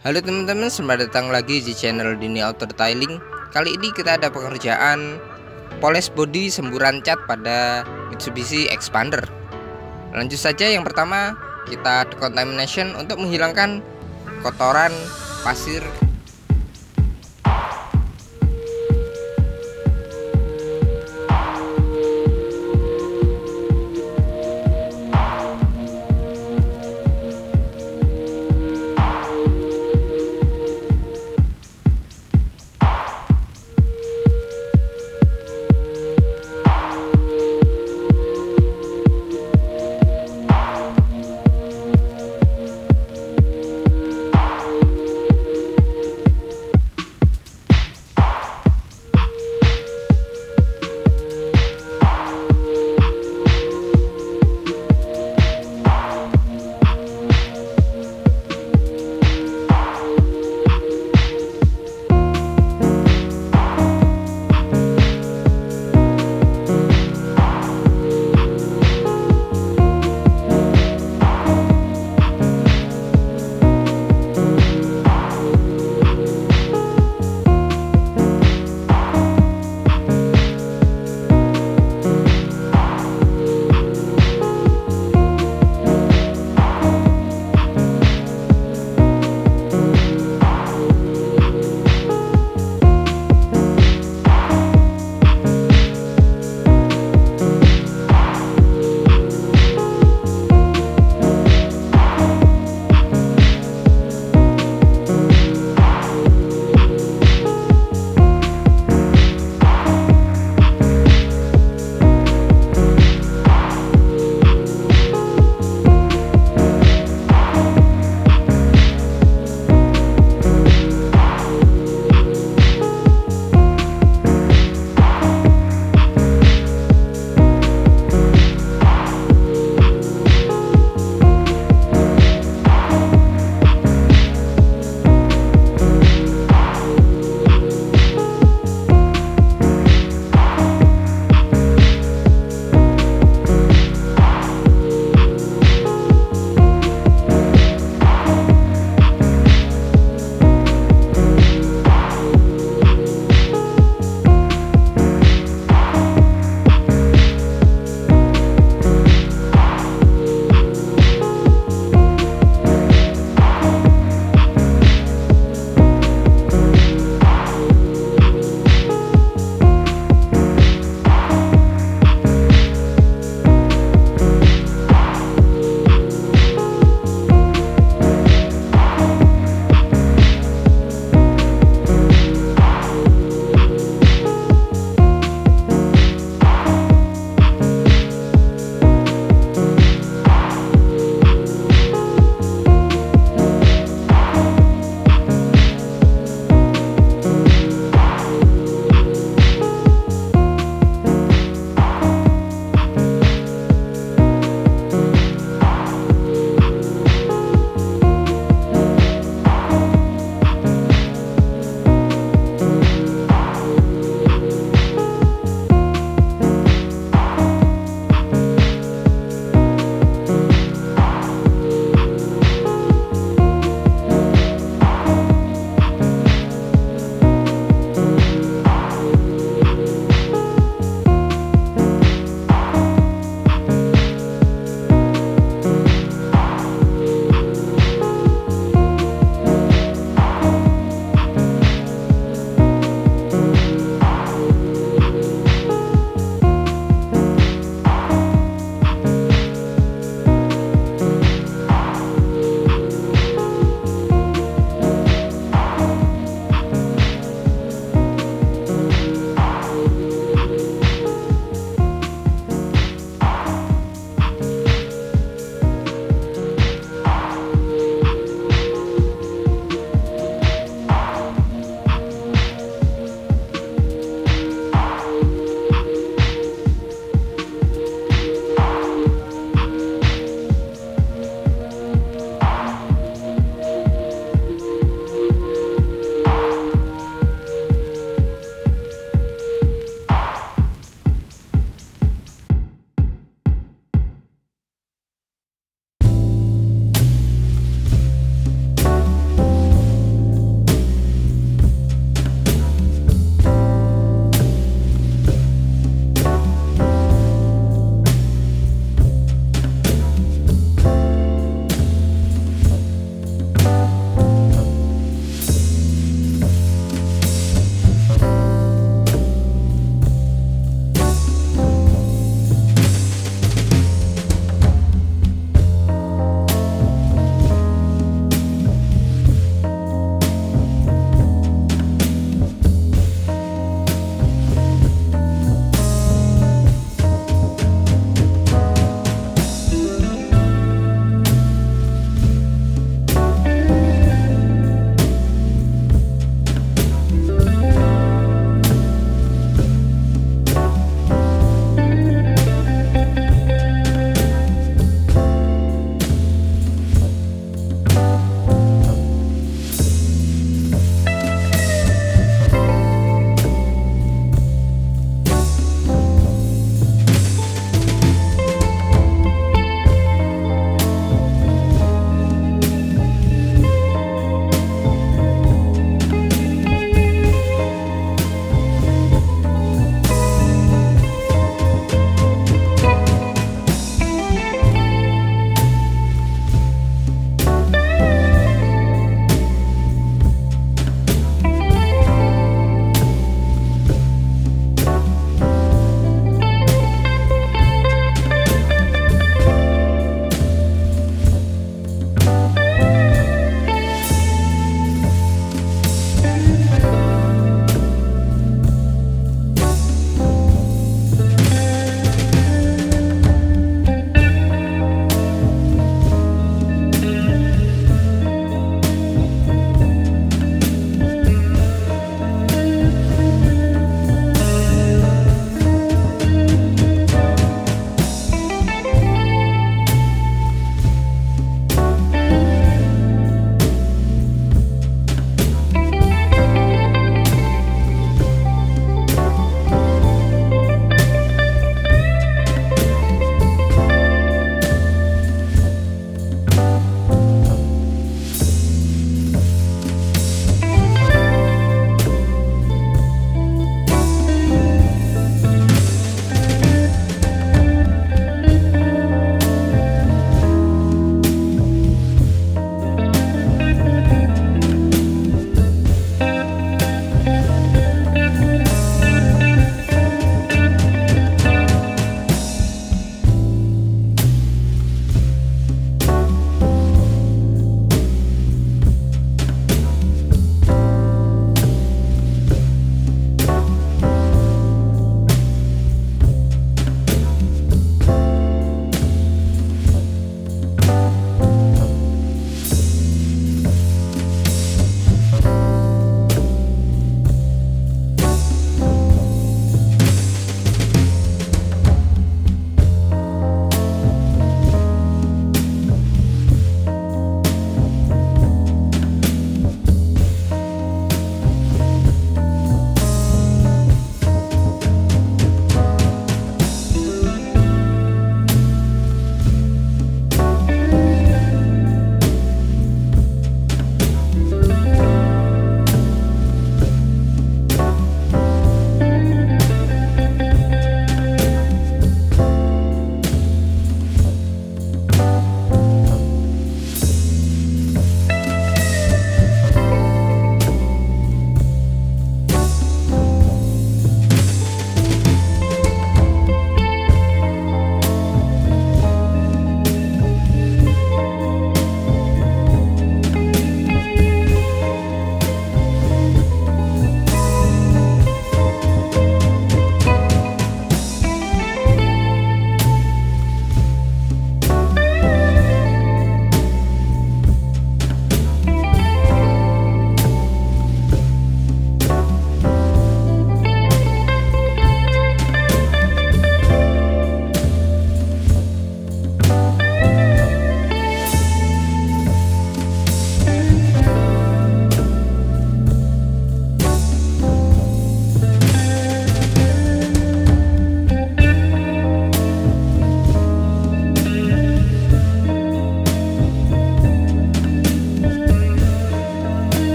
Halo teman-teman, selamat datang lagi di channel Dini Autodetailing. Kali ini kita ada pengerjaan poles bodi semburan cat pada Mitsubishi Xpander. Lanjut saja, yang pertama kita decontamination untuk menghilangkan kotoran, pasir.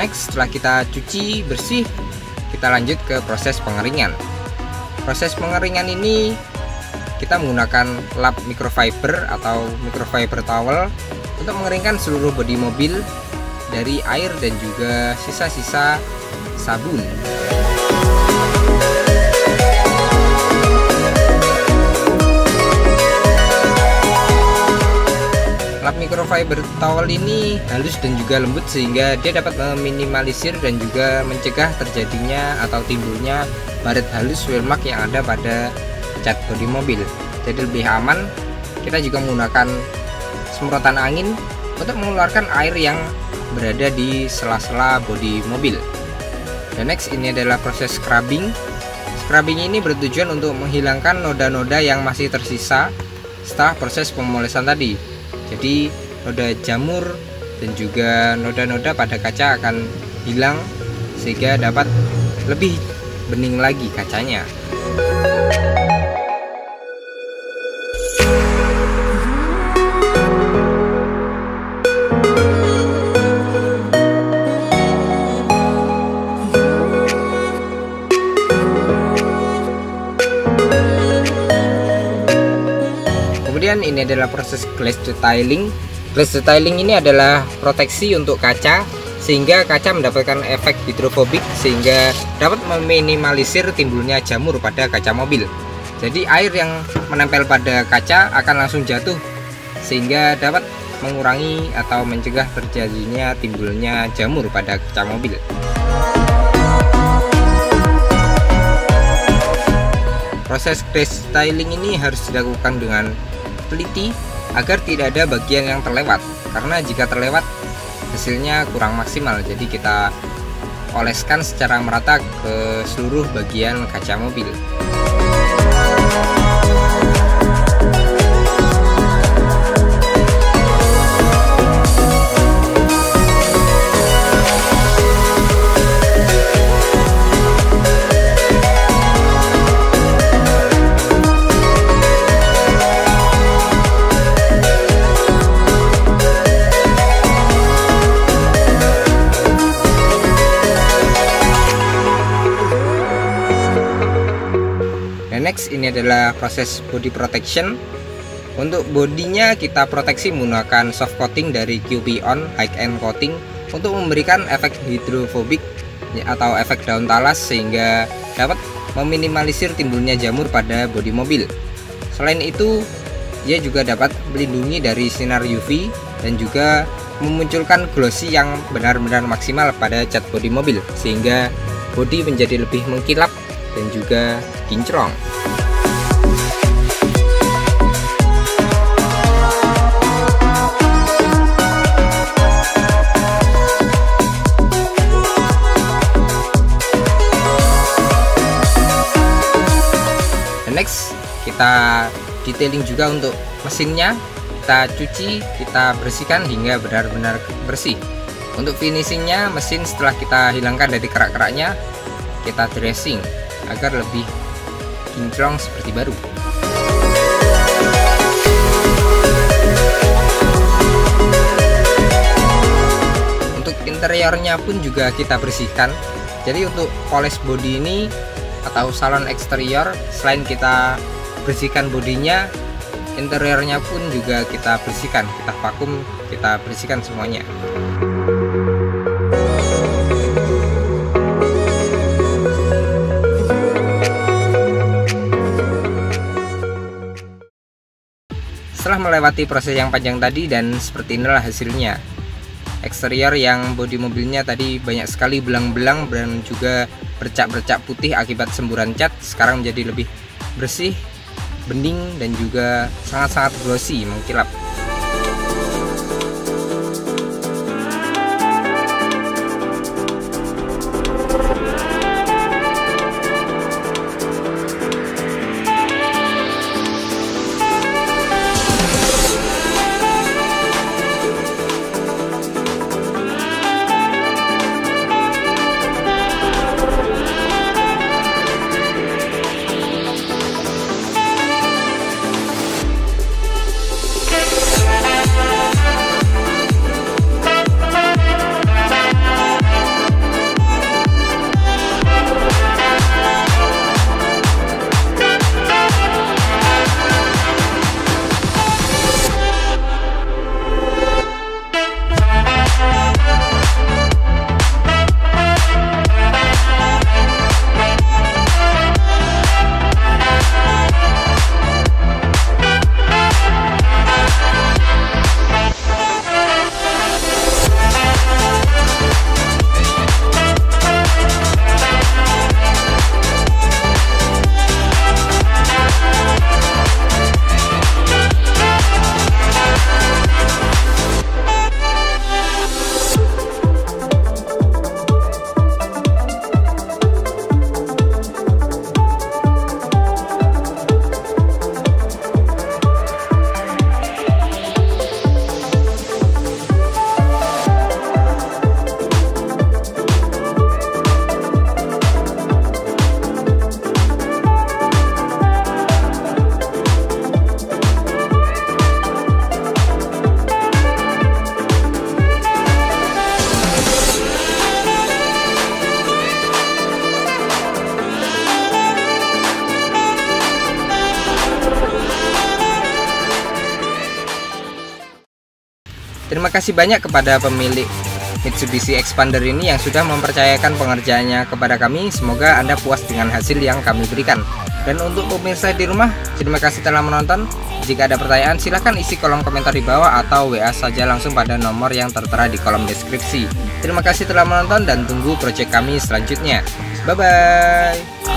next, setelah kita cuci bersih, kita lanjut ke proses pengeringan. Proses pengeringan ini kita menggunakan lap microfiber atau microfiber towel untuk mengeringkan seluruh bodi mobil dari air dan juga sisa-sisa sabun. Lap microfiber towel ini halus dan juga lembut sehingga dia dapat meminimalisir dan juga mencegah terjadinya atau timbulnya baret halus wheel mark yang ada pada cat bodi mobil. Jadi lebih aman. Kita juga menggunakan semprotan angin untuk mengeluarkan air yang berada di sela-sela bodi mobil. Dan next, ini adalah proses scrubbing. Scrubbing ini bertujuan untuk menghilangkan noda-noda yang masih tersisa setelah proses pemolesan tadi. Jadi noda jamur dan juga noda-noda pada kaca akan hilang sehingga dapat lebih bening lagi kacanya. Kemudian ini adalah proses glass detailing. Glass detailing ini adalah proteksi untuk kaca sehingga kaca mendapatkan efek hidrofobik sehingga dapat meminimalisir timbulnya jamur pada kaca mobil. Jadi air yang menempel pada kaca akan langsung jatuh sehingga dapat mengurangi atau mencegah terjadinya timbulnya jamur pada kaca mobil. Proses glass detailing ini harus dilakukan dengan teliti agar tidak ada bagian yang terlewat, karena jika terlewat hasilnya kurang maksimal. Jadi kita oleskan secara merata ke seluruh bagian kaca mobil. Next, ini adalah proses body protection. Untuk bodinya kita proteksi menggunakan soft coating dari QP-on high end coating untuk memberikan efek hidrofobik atau efek daun talas sehingga dapat meminimalisir timbulnya jamur pada bodi mobil. Selain itu, dia juga dapat melindungi dari sinar UV dan juga memunculkan glossy yang benar-benar maksimal pada cat bodi mobil sehingga bodi menjadi lebih mengkilap dan juga kinclong. Next, kita detailing juga untuk mesinnya. Kita cuci, kita bersihkan hingga benar-benar bersih. Untuk finishingnya, mesin setelah kita hilangkan dari kerak-keraknya, kita dressing agar lebih kinclong seperti baru. Untuk interiornya pun juga kita bersihkan. Jadi untuk poles body ini atau salon eksterior, selain kita bersihkan bodinya, interiornya pun juga kita bersihkan, kita vakum, kita bersihkan semuanya. Setelah melewati proses yang panjang tadi, dan seperti inilah hasilnya. Eksterior yang bodi mobilnya tadi banyak sekali belang-belang dan juga bercak-bercak putih akibat semburan cat, sekarang menjadi lebih bersih, bening, dan juga sangat-sangat glossy, mengkilap. Terima kasih banyak kepada pemilik Mitsubishi Xpander ini yang sudah mempercayakan pengerjaannya kepada kami. Semoga Anda puas dengan hasil yang kami berikan. Dan untuk pemirsa di rumah, terima kasih telah menonton. Jika ada pertanyaan, silahkan isi kolom komentar di bawah atau WA saja langsung pada nomor yang tertera di kolom deskripsi. Terima kasih telah menonton dan tunggu project kami selanjutnya. Bye-bye.